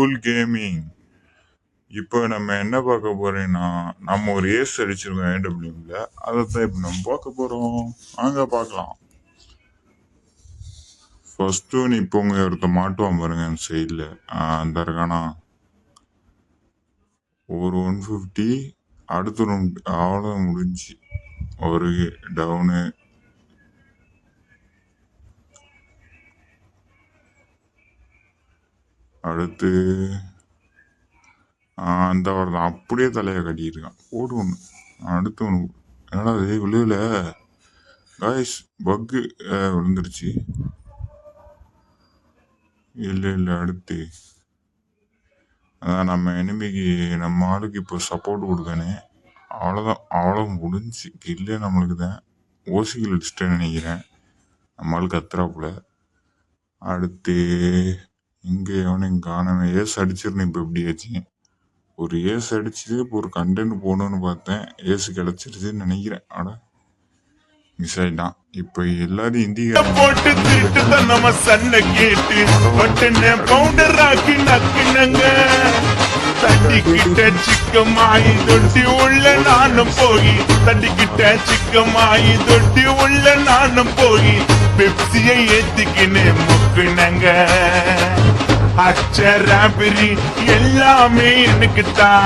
Cool gaming. இப்போ நம்ம என்ன பார்க்க போறோம்னா, நம்ம ஒரு ஏஸ் அடிச்சிருக்கோம் AWல. அதைத்தான் இப்போ நம்ம பார்க்க போறோம். வாங்க பார்க்கலாம். ஃபர்ஸ்ட் ஒன் இப்போ ஒருத்த மாட்டுவான் பாருங்க அந்த சைடில். அந்த இருக்கானா ஒரு 150. அடுத்த ஒரு அவ்வளோதான் முடிஞ்சு. ஒரு டவுனு. அடுத்து அந்த தான் அப்படியே தலையை கட்டியிருக்கான். ஓடு ஒன்று. அடுத்து ஒன்று. என்னடா அது விழுவில் காய்ஸ் பக்கு விழுந்துருச்சு. இல்லை அடுத்து அதான் நம்ம எனிமிக்கு நம்ம ஆளுக்கு இப்போ சப்போர்ட் கொடுக்கணும். அவ்வளோதான், அவ்வளோ முடிஞ்சு. இல்லை நம்மளுக்கு தான் ஓசிகள் அடிச்சிட்டேன்னு நினைக்கிறேன். நம்ம ஆளுக்கு கத்துறாப்புல. அடுத்து இங்கே எவனையும் காணாம. ஏஸ் அடிச்சிருந்தேன். இப்போ எப்படி ஆச்சு? ஒரு ஏஸ் அடிச்சு இப்போ ஒரு கண்டென்ட் போகணும்னு பார்த்தேன். ஏசு கிடைச்சிருச்சுன்னு நினைக்கிறேன். ஆனா மிஸ் ஆயிட்டான். இப்ப எல்லாரும் இந்தியா போட்டு திருட்டு நம்ம சண்டை கேட்டு பவுண்டர் ஆக்கி நக்குனங்க. தட்டிக்கிட்ட சிக்கமாயி தொட்டி உள்ள நானும் போய் தட்டிக்கிட்ட சிக்கமாயி தொட்டி உள்ள நானும் போய் பெப்சியை ஏத்திக்கின்னு முக்குனங்க. அச்சராபிரி எல்லாமே எனக்கு தான்.